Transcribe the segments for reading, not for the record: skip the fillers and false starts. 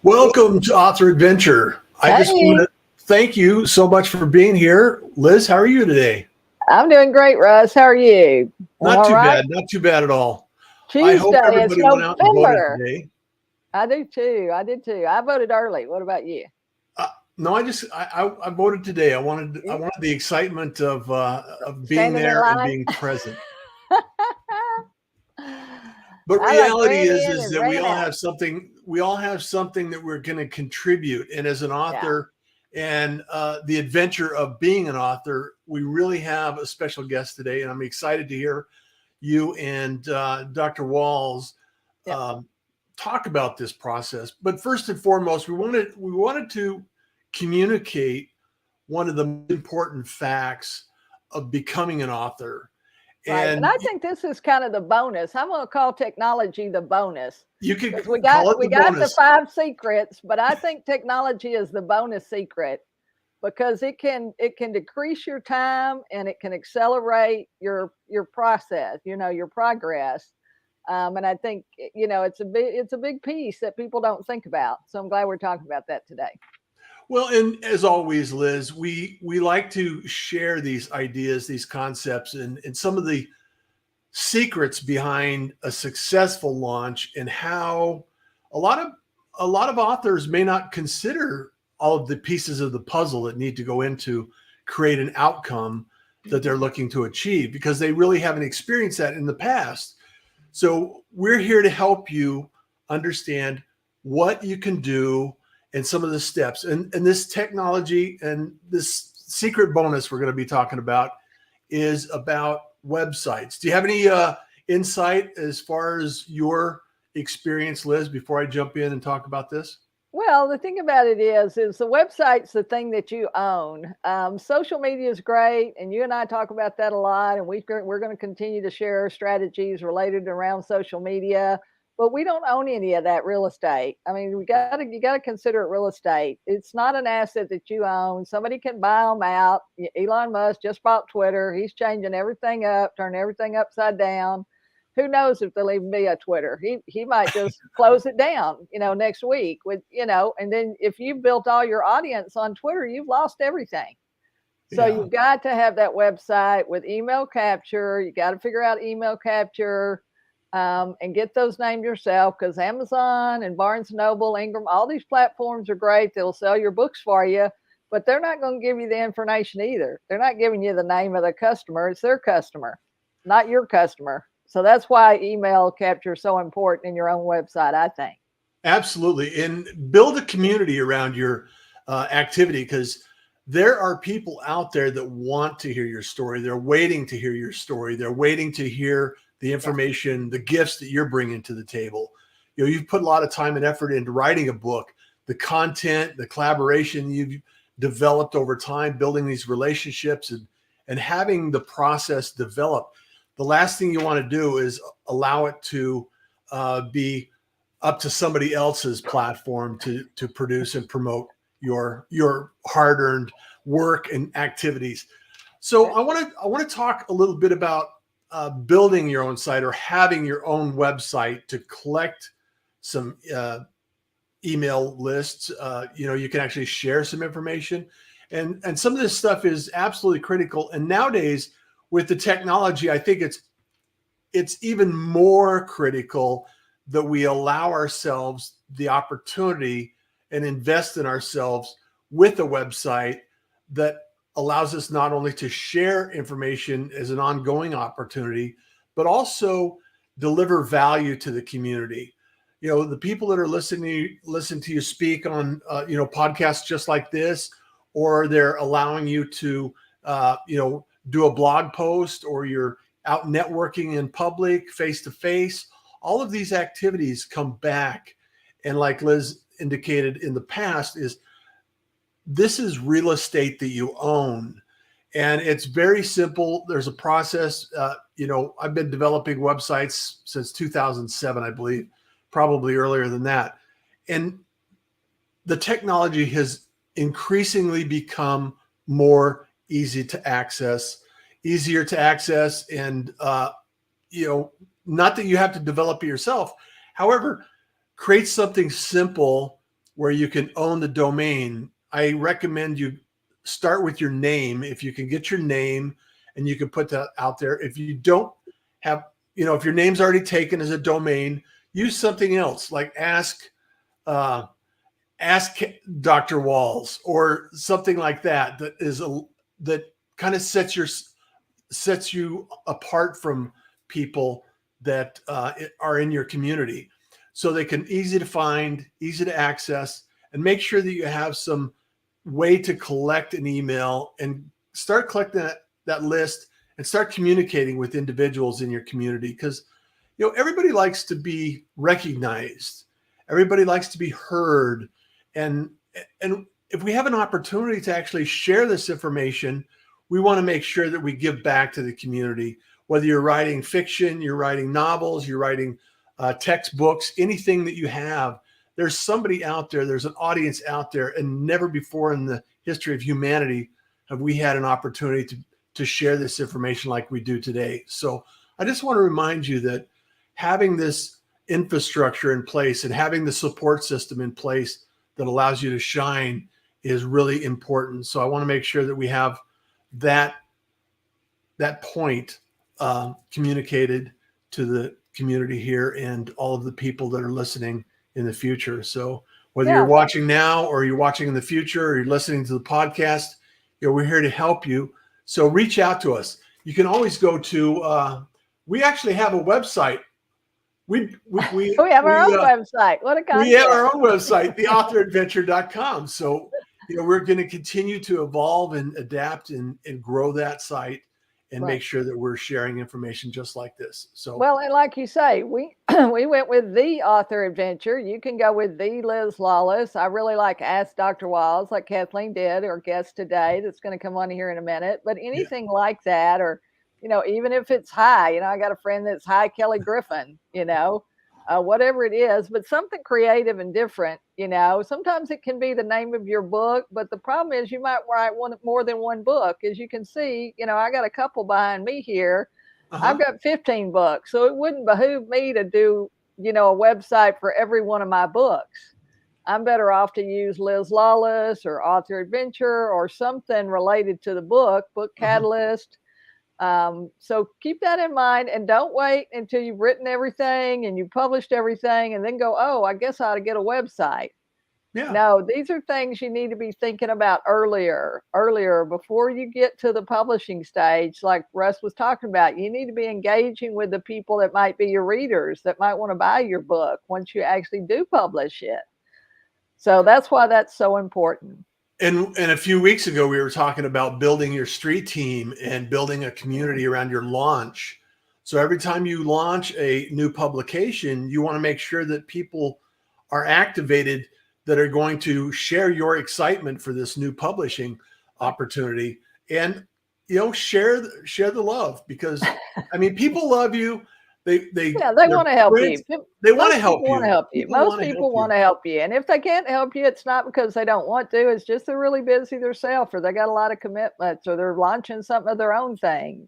Welcome to Author Adventure. I just want Hey, to thank you so much for being here. Liz, how are you today? I'm doing great, Russ. How are you? I'm Not all too right. bad, not too bad at all. I hope Tuesday, it's everybody went out and voted November. today. I do too. I did too. I voted early. What about you? No, I voted today. I wanted the excitement of being Standing in there and line. being present. But I like reality ran is in is and that we ran all out. have something. We all have something that we're going to contribute. And as an Yeah. author, and the adventure of being an author, we really have a special guest today, and I'm excited to hear you and Dr. Walls Yep. talk about this process. But first and foremost, we wanted to communicate one of the important facts of becoming an author. Right. And And I think this is kind of the bonus. I'm going to call technology the bonus you could because we call got it we the got the bonus. 5 secrets, but I think technology is the bonus secret because it can decrease your time and it can accelerate your process, your progress. And I think it's a big piece that people don't think about. So I'm glad we're talking about that today. Well, and as always, Liz, we like to share these ideas, these concepts, and some of the secrets behind a successful launch, and how a lot of a lot of authors may not consider all of the pieces of the puzzle that need to go into create an outcome that they're looking to achieve because they really haven't experienced that in the past. So we're here to help you understand what you can do and some of the steps. And this technology and this secret bonus we're going to be talking about is about websites. Do you have any insight as far as your experience, Liz, before I jump in and talk about this? Well, the thing about it is the website's the thing that you own. Social media is great, and you and I talk about that a lot. And we're going to continue to share strategies related around social media, but we don't own any of that real estate. I mean, you got to consider it real estate. It's not an asset that you own. Somebody can buy them out. Elon Musk just bought Twitter. He's changing everything up, turning everything upside down. Who knows if there'll even be a Twitter? He might just close it down, next week and then if you've built all your audience on Twitter, you've lost everything. So Yeah. you've got to have that website with email capture. You got to figure out email capture, and get those named yourself because Amazon and Barnes and Noble, Ingram, all these platforms are great. They'll sell your books for you, but they're not going to give you the information either. They're not giving you the name of the customer. It's their customer, not your customer. So that's why email capture is so important in your own website, I think. Absolutely. And build a community around your activity because there are people out there that want to hear your story. They're waiting to hear your story. They're waiting to hear the Yeah. information, the gifts that you're bringing to the table. You've put a lot of time and effort into writing a book, the content, the collaboration you've developed over time, building these relationships and having the process develop. The last thing you want to do is allow it to be up to somebody else's platform to produce and promote your hard-earned work and activities. So I want to talk a little bit about building your own site or having your own website to collect some email lists. You can actually share some information, and some of this stuff is absolutely critical. And nowadays, with the technology, I think it's even more critical that we allow ourselves the opportunity and invest in ourselves with a website that allows us not only to share information as an ongoing opportunity, but also deliver value to the community. The people that are listen to you speak on podcasts just like this, or they're allowing you to do a blog post, or you're out networking in public, face to face. All of these activities come back. And like Liz indicated in the past, this is real estate that you own. And it's very simple. There's a process. I've been developing websites since 2007, I believe, probably earlier than that. And the technology has increasingly become more easier to access, and not that you have to develop it yourself. However, create something simple where you can own the domain. I recommend you start with your name. If you can get your name and you can put that out there. If you don't have, if your name's already taken as a domain, use something else like ask Dr. Walls or something like that. That kind of sets you apart from people that are in your community, so they can easy to find, easy to access, and make sure that you have some way to collect an email and start collecting that list and start communicating with individuals in your community. Because everybody likes to be recognized, everybody likes to be heard, and if we have an opportunity to actually share this information, we want to make sure that we give back to the community. Whether you're writing fiction, you're writing novels, you're writing textbooks, anything that you have, there's somebody out there, there's an audience out there, and never before in the history of humanity have we had an opportunity to share this information like we do today. So I just want to remind you that having this infrastructure in place and having the support system in place that allows you to shine is really important. So I want to make sure that we have that point communicated to the community here and all of the people that are listening in the future. So whether you're watching now or you're watching in the future or you're listening to the podcast, we're here to help you. So reach out to us. You can always go to, we actually have a website. We have our own website. What a concept. We have our own website, theauthoradventure.com. So, we're going to continue to evolve and adapt and grow that site and make sure that we're sharing information just like this. So, well, and like you say, we went with the author adventure. You can go with the Liz Lawless. I really like Ask Dr. Walls, like Kathleen did, or guest today that's going to come on here in a minute. But anything like that, or even if it's hi, I got a friend that's hi Kelly Griffin, whatever it is, but something creative and different. Sometimes it can be the name of your book, but the problem is you might write more than one book. As you can see, I got a couple behind me here. I've got 15 books, so it wouldn't behoove me to do, a website for every one of my books. I'm better off to use Liz Lawless or Author Adventure or something related to the book Catalyst. So keep that in mind and don't wait until you've written everything and you published everything and then go, oh, I guess I ought to get a website. Yeah. No, these are things you need to be thinking about earlier before you get to the publishing stage. Like Russ was talking about, you need to be engaging with the people that might be your readers that might want to buy your book once you actually do publish it. So that's why that's so important. And a few weeks ago, we were talking about building your street team and building a community around your launch. So every time you launch a new publication, you want to make sure that people are activated that are going to share your excitement for this new publishing opportunity and, share the love, because people love you. They want to help you. They want to help you. Most people want to help you. And if they can't help you, it's not because they don't want to. It's just they're really busy themselves, or they got a lot of commitments, or they're launching something of their own thing,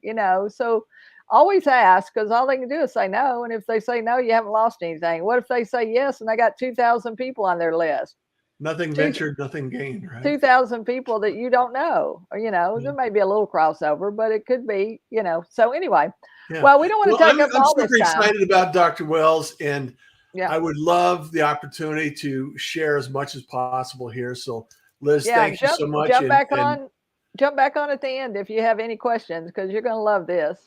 So always ask, because all they can do is say no. And if they say no, you haven't lost anything. What if they say yes and they got 2,000 people on their list? Nothing ventured, nothing gained, right? 2,000 people that you don't know. Or, there may be a little crossover, but it could be, So anyway. Yeah. Well, we don't want to take up all this time. I'm super excited about Dr. Wells, and I would love the opportunity to share as much as possible here. So, Liz, thank you so much. Jump back on at the end if you have any questions, because you're going to love this.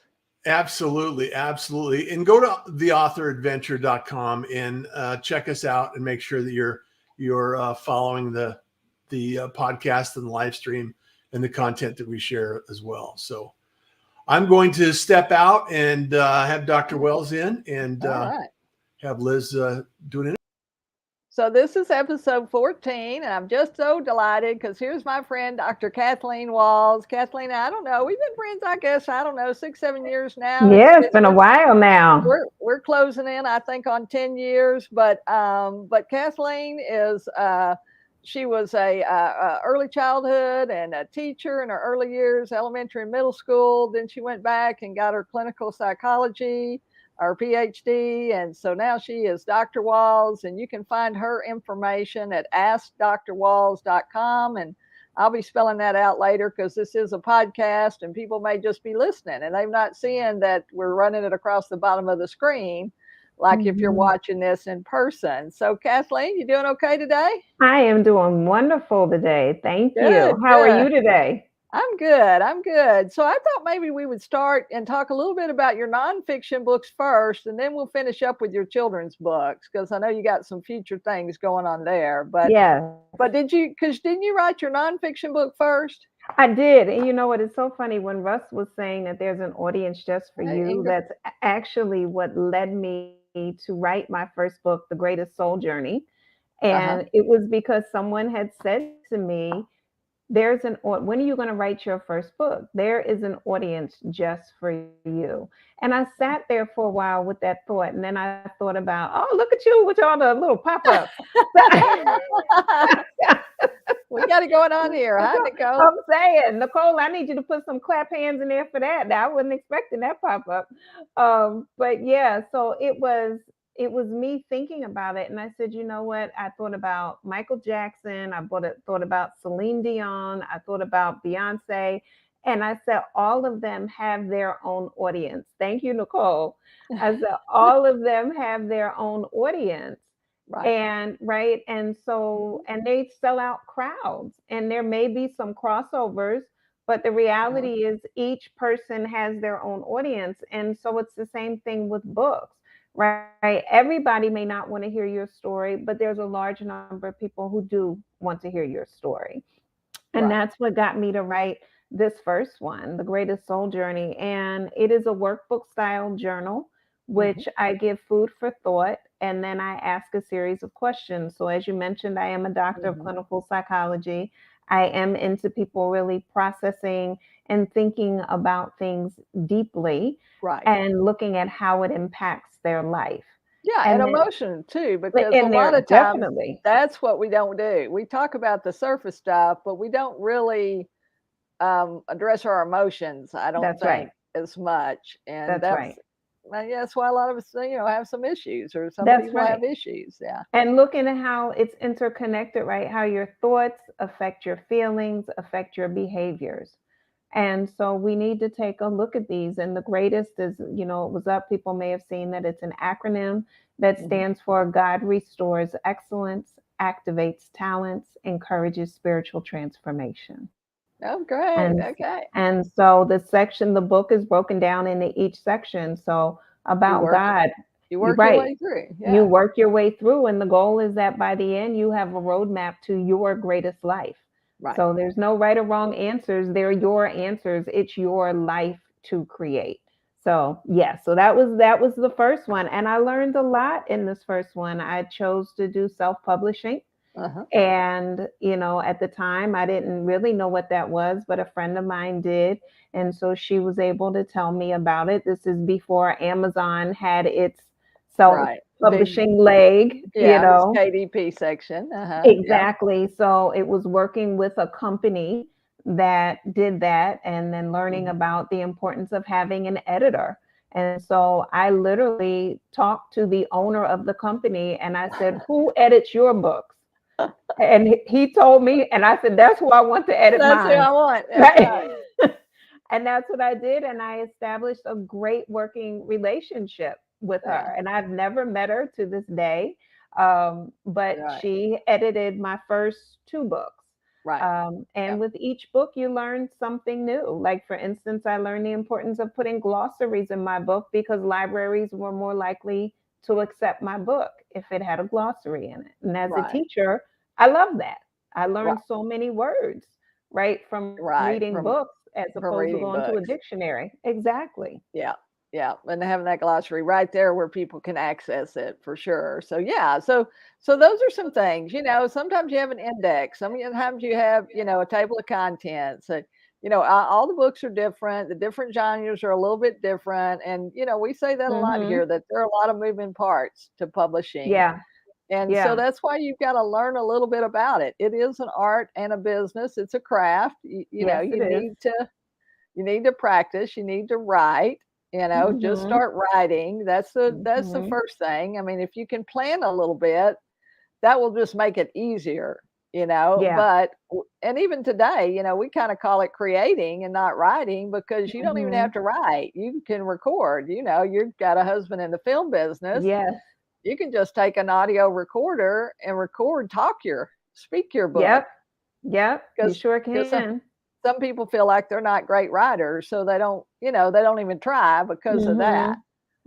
Absolutely, absolutely. And go to theauthoradventure.com and check us out and make sure that you're following the podcast and the live stream and the content that we share as well. So I'm going to step out and have Dr. Wells in and have Liz do an interview. So this is episode 14, and I'm just so delighted because here's my friend, Dr. Kathleen Walls. Kathleen, I don't know, we've been friends, I guess, 6-7 years now. Yeah, it's been a while now. We're closing in, I think, on 10 years. But Kathleen is she was a early childhood and a teacher in her early years, elementary and middle school. Then she went back and got her clinical psychology, her PhD. And so now she is Dr. Walls, and you can find her information at askdrwalls.com. And I'll be spelling that out later because this is a podcast and people may just be listening and they're not seeing that we're running it across the bottom of the screen, like if you're watching this in person. So Kathleen, you doing okay today? I am doing wonderful today. Thank Good, you. How are good. you today? I'm good. I'm good. So I thought maybe we would start and talk a little bit about your nonfiction books first, and then we'll finish up with your children's books because I know you got some future things going on there. But Yes, didn't you write your nonfiction book first? I did. And you know what? It's so funny when Russ was saying that there's an audience just for you. Ingrid? That's actually what led me to write my first book, The Greatest Soul Journey. And it was because someone had said to me, when are you going to write your first book? There is an audience just for you. And I sat there for a while with that thought. And then I thought about, oh, look at you with all the little pop-ups. We got it going on here, huh, Nicole? I'm saying, Nicole, I need you to put some clap hands in there for that. Now, I wasn't expecting that pop-up. But yeah, so it was me thinking about it. And I said, you know what? I thought about Michael Jackson. Thought about Celine Dion. I thought about Beyonce. And I said, all of them have their own audience. Thank you, Nicole. I said, all of them have their own audience. Right. And so they sell out crowds, and there may be some crossovers, but the reality is each person has their own audience. And so it's the same thing with books, right? Everybody may not want to hear your story, but there's a large number of people who do want to hear your story. And that's what got me to write this first one, The Greatest Soul Journey. And it is a workbook style journal, which I give food for thought. And then I ask a series of questions. So as you mentioned, I am a doctor of clinical psychology. I am into people really processing and thinking about things deeply and looking at how it impacts their life. Yeah, and emotion too, because a And lot there of times definitely, that's what we don't do. We talk about the surface stuff, but we don't really address our emotions, I don't that's think, right. as much. And That's right. that's why a lot of us, have some issues, or some That's people right. have issues. Yeah. And looking at how it's interconnected, right? How your thoughts affect your feelings, affect your behaviors. And so we need to take a look at these. And the greatest is, it was up. People may have seen that it's an acronym that stands for God restores excellence, activates talents, encourages spiritual transformation. Oh, great. Okay. And so the book is broken down into each section. So about God, you work your way through. Yeah. You work your way through. And the goal is that by the end, you have a roadmap to your greatest life. Right. So there's no right or wrong answers. They're your answers. It's your life to create. So so that was the first one. And I learned a lot in this first one. I chose to do self-publishing. And, at the time, I didn't really know what that was, but a friend of mine did. And so she was able to tell me about it. This is before Amazon had its self-publishing leg, KDP section. Exactly. So it was working with a company that did that, and then learning about the importance of having an editor. And so I literally talked to the owner of the company and I said, who edits your books? And he told me, and I said, that's who I want to edit mine. That's who I want. Right. And that's what I did. And I established a great working relationship with her. And I've never met her to this day. But she edited my first 2 books. Right. And with each book, you learn something new. Like, for instance, I learned the importance of putting glossaries in my book because libraries were more likely to accept my book if it had a glossary in it. And as a teacher, I love that. I learned so many words, from reading books as opposed to going to a dictionary. Exactly. Yeah. Yeah. And having that glossary right there where people can access it for sure. So, so those are some things, sometimes you have an index. Sometimes you have, a table of contents. So, all the books are different. The different genres are a little bit different. And, we say that a lot here, that there are a lot of moving parts to publishing. Yeah. And so that's why you've got to learn a little bit about it. It is an art and a business. It's a craft. You need to practice. You need to write. You know, just Mhm. start writing. That's the Mhm. first thing. I mean, if you can plan a little bit, that will just make it easier, you know. Yeah. But and even today, you know, we kind of call it creating and not writing because you don't even have Mhm. to write. You can record. You know, you've got a husband in the film business. Yes. You can just take an audio recorder and speak your book Yep. Yep. You because sure because can. some people feel like they're not great writers, so they don't, you know, they don't even try because of that.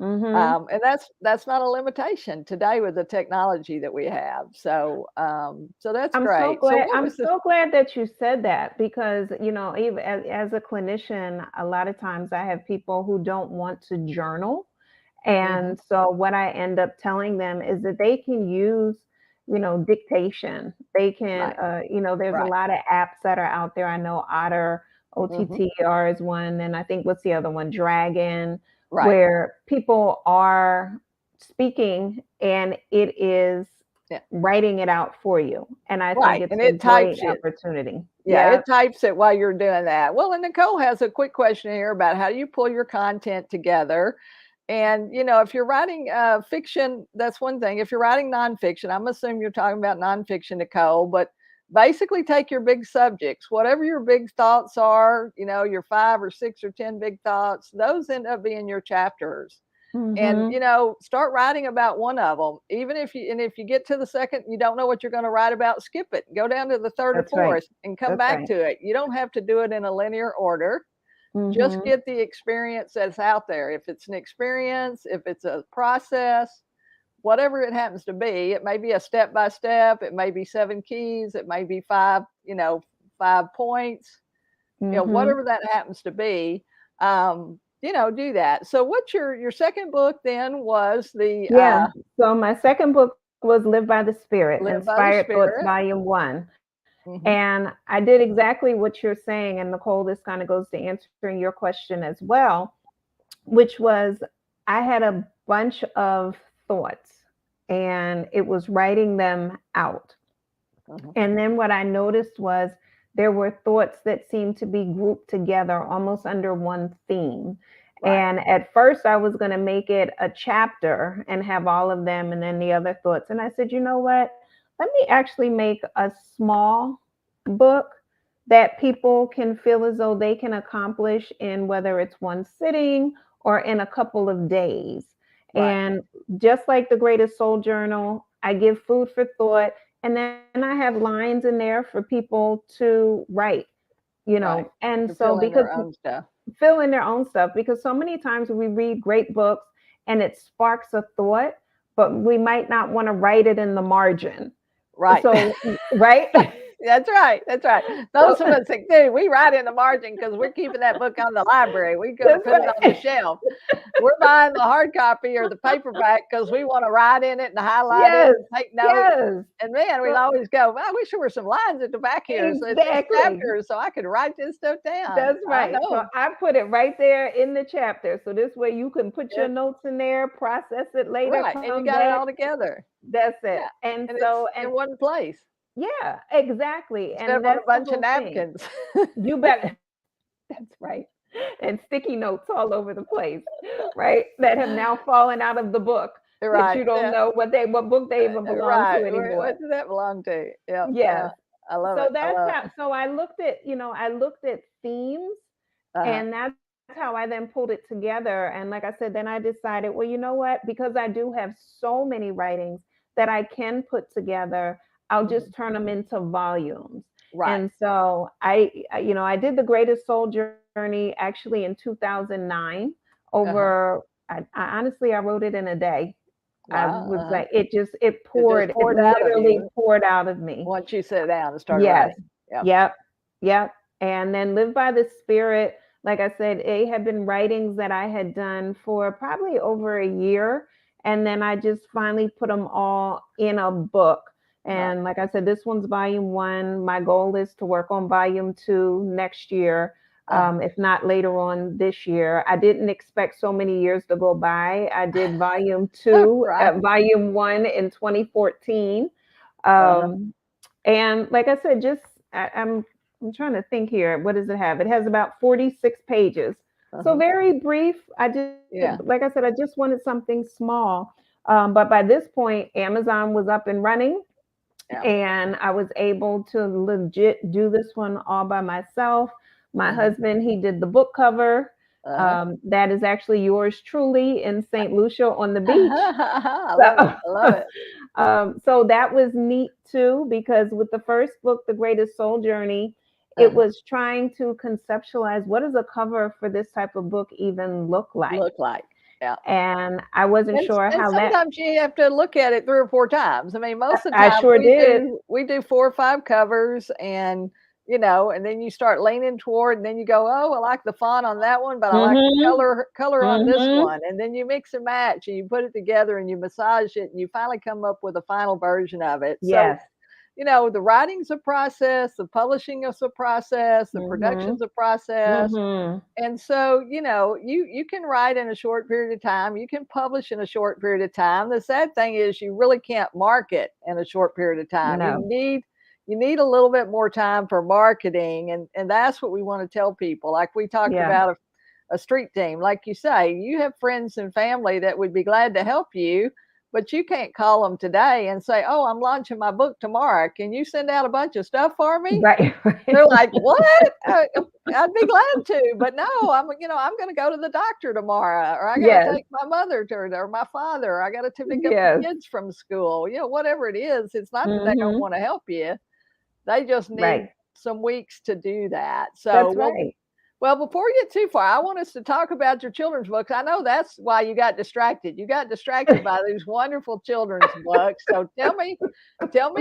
Mhm. Mhm. And that's not a limitation today with the technology that we have. So that's great. So what I'm was the so glad that you said that because, you know, even as a clinician, a lot of times I have people who don't want to journal. Mhm. And so what I end up telling them is that they can use, you know, dictation. They can, Right, you know, there's a right. lot of apps that are out there. I know Otter, Mhm. OTTR is one, and I think what's the other one? Dragon, Right. where people are speaking and it is Yeah. writing it out for you. And I think Right. it's And a it great types it. opportunity. Yeah, Yeah. it types it while you're doing that. Well, and Nicole has a quick question here about how do you pull your content together. And you know, if you're writing fiction, that's one thing. If you're writing nonfiction, I'm assuming you're talking about nonfiction, Nicole. But basically, take your big subjects, whatever your big thoughts are. You know, your 5 or 6 or 10 big thoughts. Those end up being your chapters. And Hmm. you know, start writing about one of them. Even if you get to the second, you don't know what you're going to write about, skip it, go down to the third or That's right. fourth and come That's back right. to it. You don't have to do it in a linear order. Just Hmm. get the experience that's out there. If it's an experience, if it's a process, whatever it happens to be, it may be a step by step, it may be 7 keys, it may be five, you know, 5 points, you know, Hmm. whatever that happens to be. You know, do that. So what's your second book then was the Yeah. So my second book was Live by the Spirit, Live by the Inspired Thoughts, Spirit. Volume One. Mhm. And I did exactly what you're saying. And Nicole, this kind of goes to answering your question as well, which was I had a bunch of thoughts and it was writing them out. Mhm. And then what I noticed was there were thoughts that seemed to be grouped together almost under one theme. Right. And at first, I was going to make it a chapter and have all of them and then the other thoughts. And I said, you know what? Let me actually make a small book that people can feel as though they can accomplish in whether it's one sitting or in a couple of days. Right. And just like the Greatest Soul Journal, I give food for thought and then I have lines in there for people to write, you Right. know. And To so fill in because their own stuff. fill in their own stuff, because so many times we read great books and it sparks a thought, but we might not want to write it in the margin. Right. So, right? That's right. That's right. So Those of us that do, we write in the margin because we're keeping that book on the library. We're going to that's put it on the right. shelf. We're buying the hard copy or the paperback because we want to write in it and highlight it Yes. and take notes. Yes. And man, we'd So always go, well, I wish there were some lines at the back here. So it's these exactly. chapters so I could write this stuff down. That's I right. So know. I put it right there in the chapter. So this way you can put your It, notes in there, process it later, right. And you come got it back. all together. That's it. Yeah. And And it's so, in and one place yeah, exactly. instead of And on a that's the bunch of whole thing. napkins. You bet. That's right. And sticky notes all over the place, right? That have now fallen out of the book that Right. you don't Yeah. know what book they even belong to Right. anymore. What does that belong to? Yep. Yes. I love So it. I that's love how, it. so I looked at, I looked at themes Uh-huh. and that's how I then pulled it together. And like I said, then I decided, well, you know what? Because I do have so many writings that I can put together, I'll Mhm. just turn them into volumes. Right. And so I did the Greatest Soul Journey actually in 2009 Uh-huh. over, I honestly, I wrote it in a day. I Wow. was Uh-huh. like, it It just poured, it poured out of literally you poured out of me. once you sat down and started Yes. writing. Yep. Yep. Yep. And then Live by the Spirit, like I said, it had been writings that I had done for probably over a year. And then I just finally put them all in a book. Right. And like I said, this one's volume one. My goal is to work on volume two next year, Uh-huh. if not later on this year. I didn't expect so many years to go by. I did volume two, Right. volume one in 2014. Uh-huh. Um, and like I said, I'm trying to think here. What does it have? It has about 46 pages. So very brief. I just, Yeah. like I said, I just wanted something small. But by this point, Amazon was up and running, Yeah. and I was able to legit do this one all by myself. My Mhm. husband, he did the book cover. Uh-huh. That is actually yours truly in St. Lucia on the beach. I love it. So, I love it. so that was neat too, because with the first book, The Greatest Soul Journey, it Uh-huh. was trying to conceptualize what does a cover for this type of book even look like. Look like. Yeah. And I wasn't sure And how that, sometimes you have to look at it 3 or 4 times. I mean, most of the I time sure did. we do 4 or 5 covers and, and then you start leaning toward and then you go, "Oh, I like the font on that one, but I like the Hmm. color on this Hmm. one." And then you mix and match and you put it together and you massage it and you finally come up with a final version of it. So, Yes. the writing's a process, the publishing is a process, the Hmm. production's a process. Hmm. And so, you can write in a short period of time, you can publish in a short period of time. The sad thing is you really can't market in a short period of time. No. You need a little bit more time for marketing, and that's what we want to tell people. Like we talked Yeah. about a street team, like you say, you have friends and family that would be glad to help you, but you can't call them today and say, "Oh, I'm launching my book tomorrow. Can you send out a bunch of stuff for me?" Right. They're Right. like, "What? I'd be glad to, but no, I'm gonna go to the doctor tomorrow, or I gotta Yes. take my mother to or my father, or I gotta to pick up the Yes. kids from school." Whatever it is, it's not that they don't Hmm. wanna help you. They just Right. need some weeks to do that. So, That's well, right. before we get too far, I want us to talk about your children's books. I know that's why you got distracted. You got distracted by these wonderful children's books. So tell me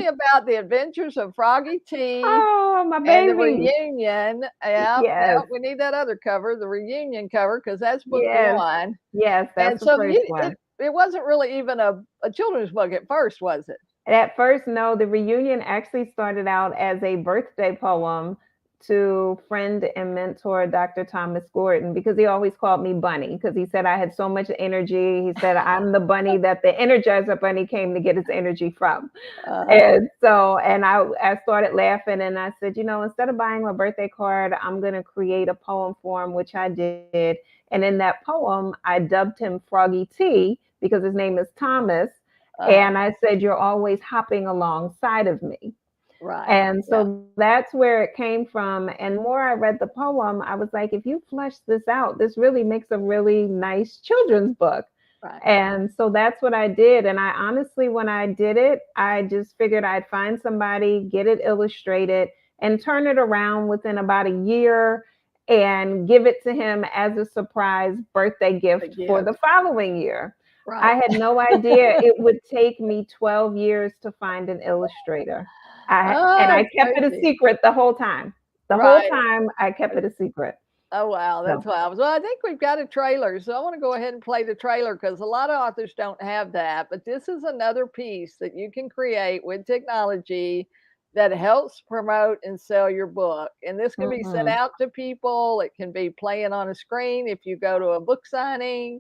about the adventures of Froggy T Oh, my and the baby. reunion. Yeah, Yes. we need that other cover, the reunion cover, because that's book Yes. one. Yes, that's And the so first one. it wasn't really even a children's book at first, was it? At first, no, the reunion actually started out as a birthday poem to friend and mentor Dr. Thomas Gordon, because he always called me Bunny because he said I had so much energy. He said I'm the bunny that the Energizer Bunny came to get its energy from. Uh-huh. And so, and I started laughing and I said, instead of buying him a birthday card, I'm going to create a poem for him, which I did. And in that poem, I dubbed him Froggy T because his name is Thomas. Uh-huh. And I said, "You're always hopping alongside of me." Right. And Yeah. so that's where it came from. And the more I read the poem, I was like, if you flesh this out, this really makes a really nice children's book. Right. And so that's what I did. And I honestly, when I did it, I just figured I'd find somebody, get it illustrated, and turn it around within about a year and give it to him as a surprise birthday The gift for gift. the following year. I Right. had no idea it would take me 12 years to find an illustrator. And Oh, I kept it a crazy. secret the whole time. The whole Right. time I kept it a secret. Oh, wow, So, that's wild. Well, I think we've got a trailer, so I wanna go ahead and play the trailer because a lot of authors don't have that, but this is another piece that you can create with technology that helps promote and sell your book, and this can be sent mhm. out to people, it can be playing on a screen if you go to a book signing,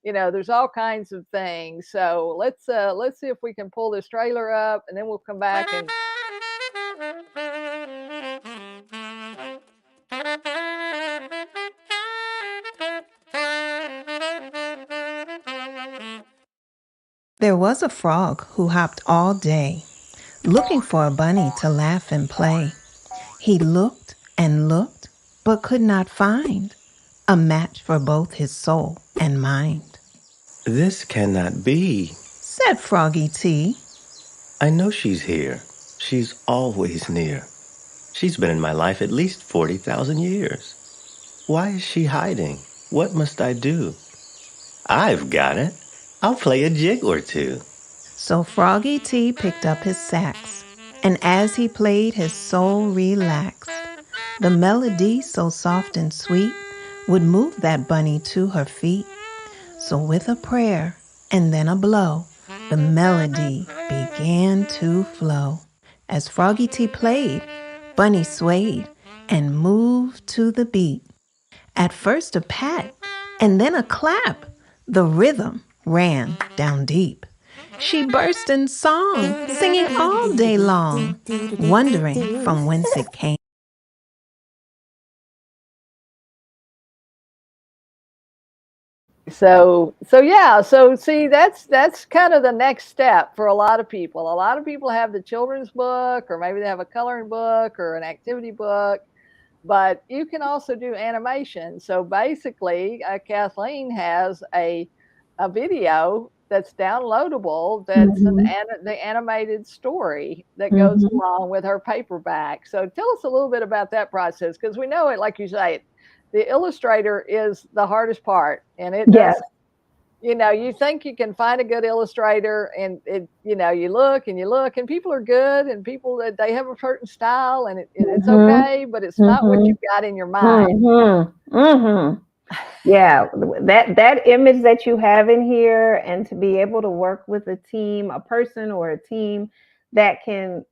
there's all kinds of things, so let's see if we can pull this trailer up, and then we'll come back and There was a frog who hopped all day, looking for a bunny to laugh and play. He looked and looked, but could not find a match for both his soul and mind. This cannot be. Said Froggy T. I know she's here. She's always near. She's been in my life at least 40,000 years. Why is she hiding? What must I do? I've got it. I'll play a jig or two. So Froggy T picked up his sax, and as he played, his soul relaxed. The melody, so soft and sweet, would move that bunny to her feet. So with a prayer and then a blow, the melody began to flow. As Froggy T played, Bunny swayed and moved to the beat. At first a pat and then a clap, the rhythm ran down deep. She burst in song, singing all day long, wondering from whence it came. So yeah, so see, that's kind of the next step for a lot of people. A lot of people have the children's book, or maybe they have a coloring book or an activity book, but you can also do animation. So basically, Kathleen has a video that's downloadable, that's Mhm. the animated story that goes Mhm. along with her paperback. So tell us a little bit about that process, because we know it, like you say, the illustrator is the hardest part, and it Yes. does, you think you can find a good illustrator, and you look and you look, and people are good, and people that they have a certain style, and it's Mhm. okay, but it's not what Mhm. you've got in your mind. Mhm. Mhm. Yeah, that image that you have in here, and to be able to work with a team, a person or a team that can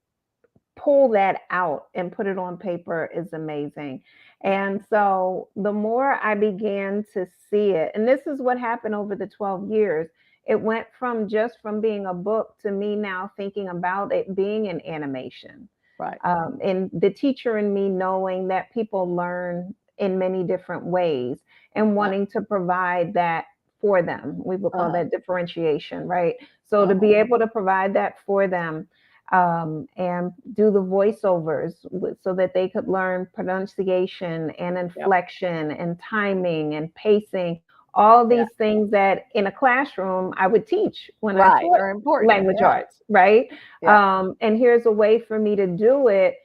pull that out and put it on paper is amazing. And so the more I began to see it, and this is what happened over the 12 years, it went from just from being a book to me now thinking about it being an animation. Right. And the teacher in me knowing that people learn in many different ways and Right. wanting to provide that for them. We would call Uh-huh. that differentiation, right? So to Uh-huh. be able to provide that for them, and do the voiceovers so that they could learn pronunciation and Yep. inflection and timing and pacing, all Yeah. these things that in a classroom I would teach when I Right. taught Are important. language Yeah. arts, right? Yeah. And here's a way for me to do it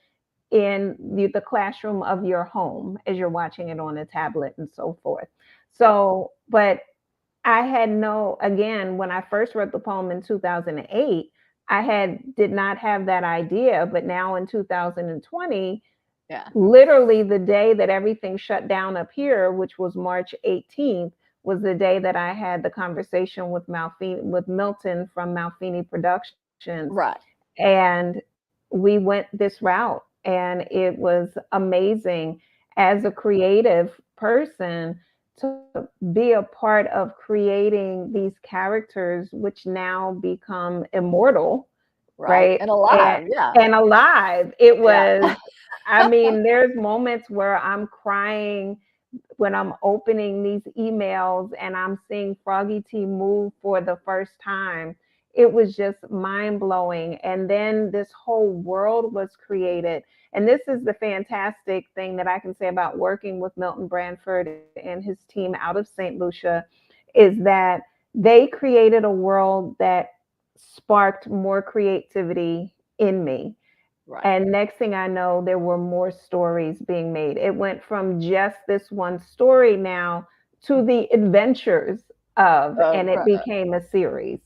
in the classroom of your home as you're watching it on a tablet and so forth. Yeah. So, but I had no, again, when I first wrote the poem in 2008, did not have that idea, but now in 2020, Yeah. literally the day that everything shut down up here, which was March 18th, was the day that I had the conversation with Milton from Malfini Productions, Right. and we went this route, and it was amazing as a creative person to be a part of creating these characters which now become immortal, Right. right? And and, alive. Yeah. and alive. It Yeah. was, I mean, there's moments where I'm crying when I'm opening these emails and I'm seeing Froggy T move for the first time. It was just mind blowing. And then this whole world was created. And this is the fantastic thing that I can say about working with Milton Branford and his team out of St. Lucia, is that they created a world that sparked more creativity in me. Right. And next thing I know, there were more stories being made. It went from just this one story now to the adventures of, and it Right. became a series.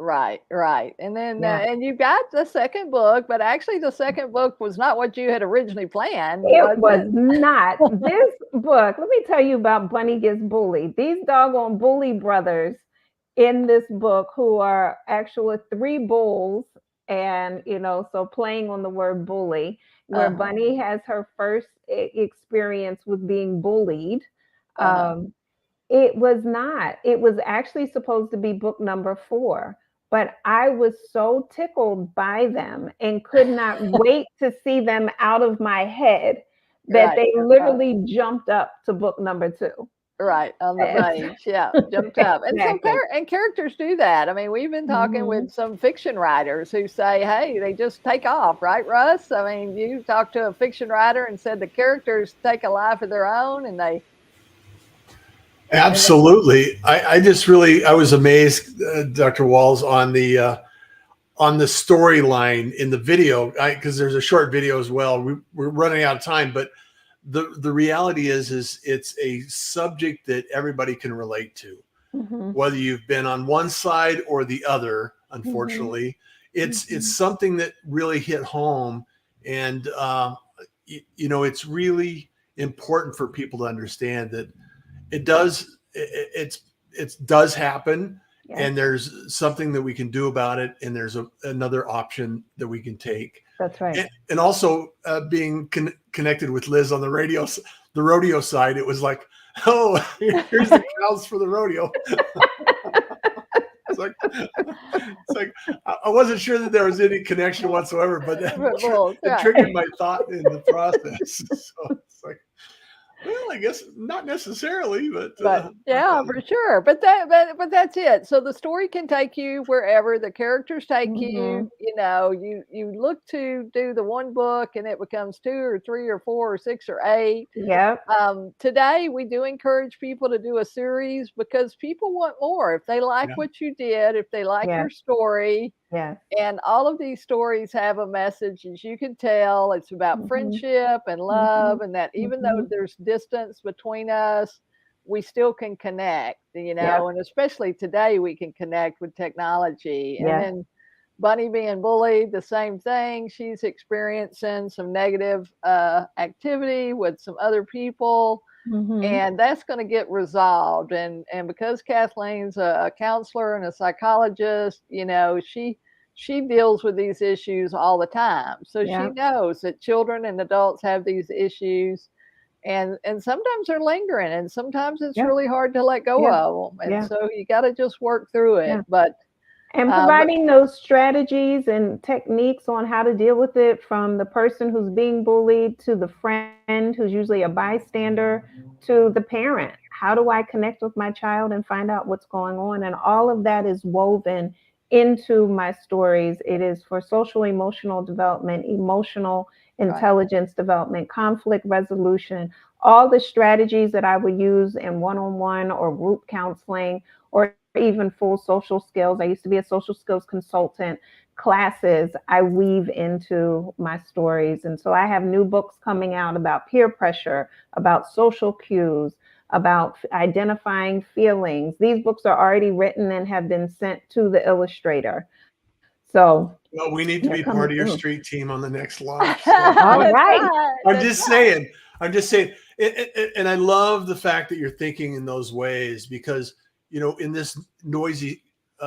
Right, right. And then, Yeah. and you got the second book, but actually the second book was not what you had originally planned, It was was it? not. This book, let me tell you about Bunnie Gets Bullied. These doggone bully brothers in this book, who are actually three bulls, and so playing on the word bully, where Uh-huh. Bunnie has her first experience with being bullied. Uh-huh. Um, it was not. It was actually supposed to be book number 4, but I was so tickled by them and could not wait to see them out of my head that Right. they literally jumped up to book number 2. Right. On the Yes. page. Yeah. Jumped up. And so Exactly. characters do that. I mean, we've been talking Mhm. with some fiction writers who say, hey, they just take off, right, Russ? I mean, you talked to a fiction writer and said the characters take a life of their own, and they Absolutely. I was amazed, Dr. Walls, on the storyline in the video, because there's a short video as well. We're running out of time, but the reality is it's a subject that everybody can relate to, Mhm. whether you've been on one side or the other. Mhm. Unfortunately, it's Mhm. something that really hit home, and it's really important for people to understand that it does happen, Yes, and there's something that we can do about it, and there's another option that we can take. that's right. And also being connected with Liz on the rodeo side, it was like, oh, here's the cows for the rodeo. It's like I wasn't sure that there was any connection whatsoever, but that bulls. it Right. triggered my thought in the process. So it's like, Well, I guess not necessarily, but yeah, for sure. But that's it. So the story can take you wherever the characters take Hmm. you. You know, you look to do the one book and it becomes two or three or four or six or eight. Yep. Today, we do encourage people to do a series because people want more. If they like yeah, what you did, if they like Yes. your story, Yes. and all of these stories have a message, as you can tell. It's about Hmm. friendship and Hmm. love, and that even Hmm. though there's distance between us, we still can connect, Yep. and especially today, we can connect with technology. And Yes. then Bunnie being bullied, the same thing. She's experiencing some negative activity with some other people, Hmm. and that's going to get resolved. And because Kathleen's a counselor and a psychologist, she deals with these issues all the time, so she Yep. knows that children and adults have these issues, and sometimes they're lingering, and sometimes it's Yep. really hard to let go Yeah. of them, and Yeah. so you got to just work through Yeah. it. But And but providing those strategies and techniques on how to deal with it, from the person who's being bullied to the friend who's usually a bystander to the parent. How do I connect with my child and find out what's going on? And all of that is woven into my stories. It is for social emotional development, emotional right, intelligence development, conflict resolution, all the strategies that I would use in one on one or group counseling, or even full social skills. I used to be a social skills consultant. Classes I weave into my stories. And so I have new books coming out about peer pressure, about social cues, about identifying feelings. These books are already written and have been sent to the illustrator. So well, we need to they're be coming part of your soon. street team on the next launch. So All that's right. right, I'm that's just right, saying. I'm just saying, and I love the fact that you're thinking in those ways because in this noisy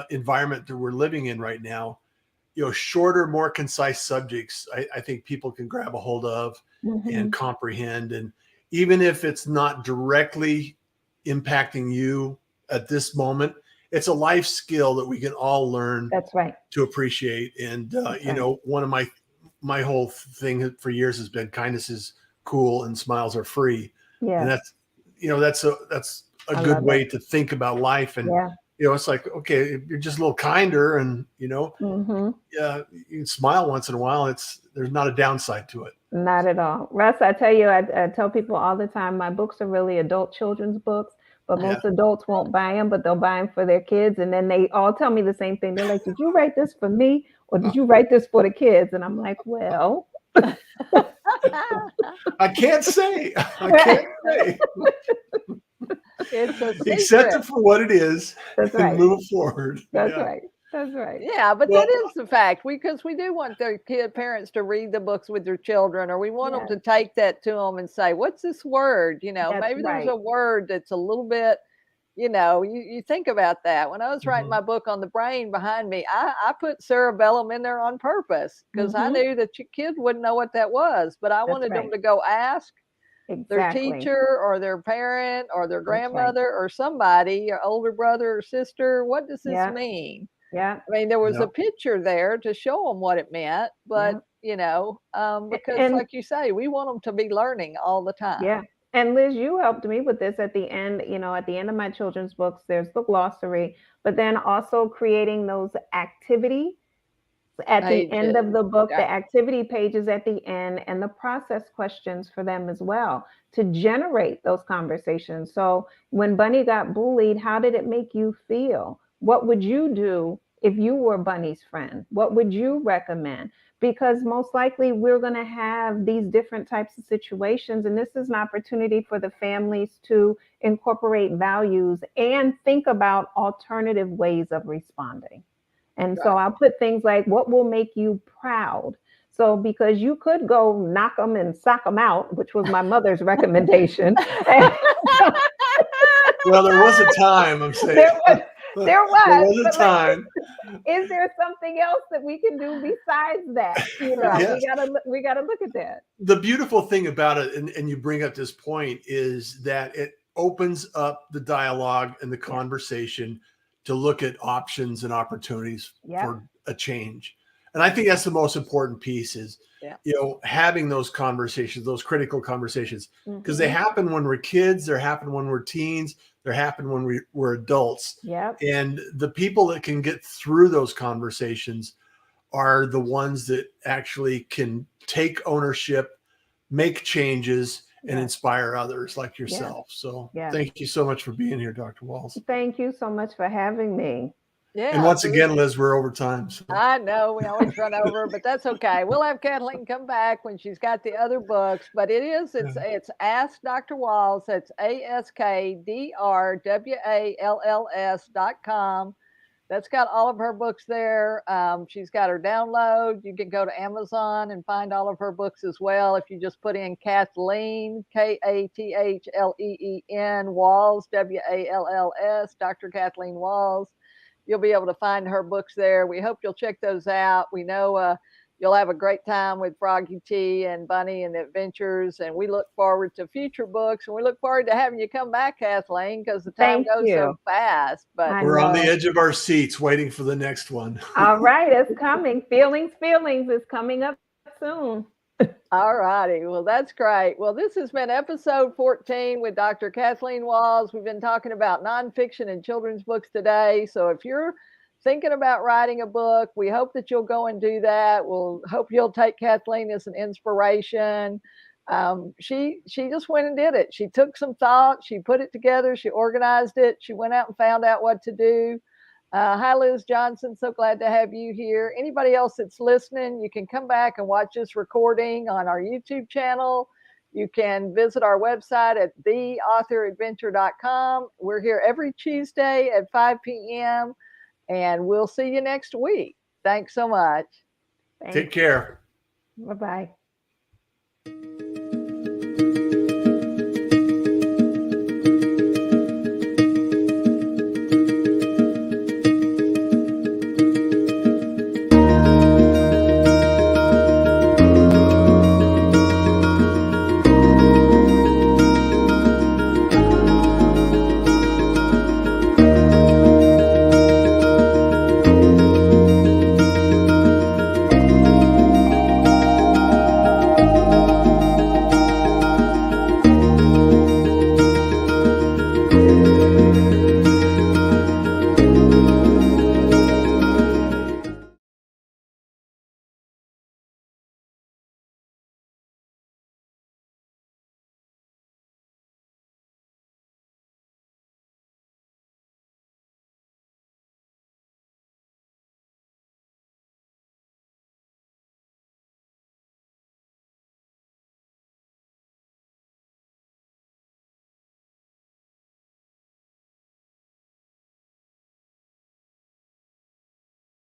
environment that we're living in right now, shorter, more concise subjects, I think people can grab a hold of and Hmm. comprehend. And even if it's not directly impacting you at this moment, it's a life skill that we can all learn That's right. to appreciate. And That's right. one of my whole thing for years has been kindness is cool and smiles are free, and Yes. that's a I good love way it. to think about life. And Yeah. it's like, okay, if you're just a little kinder, and Hmm. you can smile once in a while. There's not a downside to it. Not at all. Russ, I tell you, I tell people all the time, my books are really adult children's books, but Yeah. most adults won't buy them, but they'll buy them for their kids. And then they all tell me the same thing. They're like, did you write this for me? Or did you write this for the kids? And I'm like, well, I can't say. I can't say. it's a Accept secret. it for what it is that's and right. move forward. That's Yeah. right. That's right. Yeah, but Well, that is the fact. Because we do want their parents to read the books with their children, or we want them Yes, to take that to them and say, "What's this word?" that's Maybe there's right. a word that's a little bit. You think about that. When I was writing mhm, my book on the brain behind me, I put cerebellum in there on purpose because I Hmm. knew that your kid wouldn't know what that was, but I That's wanted them right. to go ask their Exactly. teacher or their parent or their That's right. grandmother or somebody, your older brother or sister, what does this Yeah. mean? Yeah. I mean, there was yeah. a picture there to show them what it meant, but Yeah. because And like you say, we want them to be learning all the yeah. time. And Liz, you helped me with this at the end. At the end of my children's books, there's the glossary, but then also creating those activity at the end of Pages, the book, the right? activity pages at the end, and the process questions for them as well to generate those conversations. So when Bunnie got bullied, how did it make you feel? What would you do if you were Bunnie's friend? What would you recommend? Because most likely we're going to have these different types of situations. And this is an opportunity for the families to incorporate values and think about alternative ways of responding. And so Right. I'll put things like, what will make you proud? So, because you could go knock them and sock them out, which was my mother's recommendation. Well, there was a time. I'm saying there was, there there was, was a but like, time. is there something else that we can do besides that? Right. Yes. We gotta look at that. The beautiful thing about it, and you bring up this point, is that it opens up the dialogue and the Yep. conversation to look at options and opportunities Yep. for a change. And I think that's the most important piece is, Yeah. having those conversations, those critical conversations, because they Mhm. happen when we're kids, they happen when we're teens, they happen when we're adults. Yep. And the people that can get through those conversations are the ones that actually can take ownership, make changes, and Yes. inspire others like Yes. yourself. So Yes. thank you so much for being here, Dr. Walls. Thank you so much for having me. Yeah. And once so again, Liz, we're over time. So. I know we always run over, but that's okay. We'll have Kathleen come back when she's got the other books. But it's Ask Dr. Walls. It's AskDrWalls.com. That's got all of her books there. She's got her download. You can go to Amazon and find all of her books as well. If you just put in Kathleen, Kathleen, Walls, Walls, Dr. Kathleen Walls, you'll be able to find her books there. We hope you'll check those out. We know you'll have a great time with Froggy T and Bunnie and the Adventures, and we look forward to future books, and we look forward to having you come back, Kathleen, because the time Thank goes so you. fast. But I We're on the know. edge of our seats waiting for the next one. All right, it's coming. Feelings is coming up soon. all righty. Well, that's great. Well, this has been episode 14 with Dr. Kathleen Walls. We've been talking about nonfiction and children's books today. So if you're thinking about writing a book, we hope that you'll go and do that. We'll hope you'll take Kathleen as an inspiration. She just went and did it. She took some thought, she put it together, she organized it, she went out and found out what to do. Hi, Liz Johnson. So glad to have you here. Anybody else that's listening, you can come back and watch this recording on our YouTube channel. You can visit our website at theauthoradventure.com. We're here every Tuesday at 5 p.m. and we'll see you next week. Thanks so much. Take care. Bye-bye.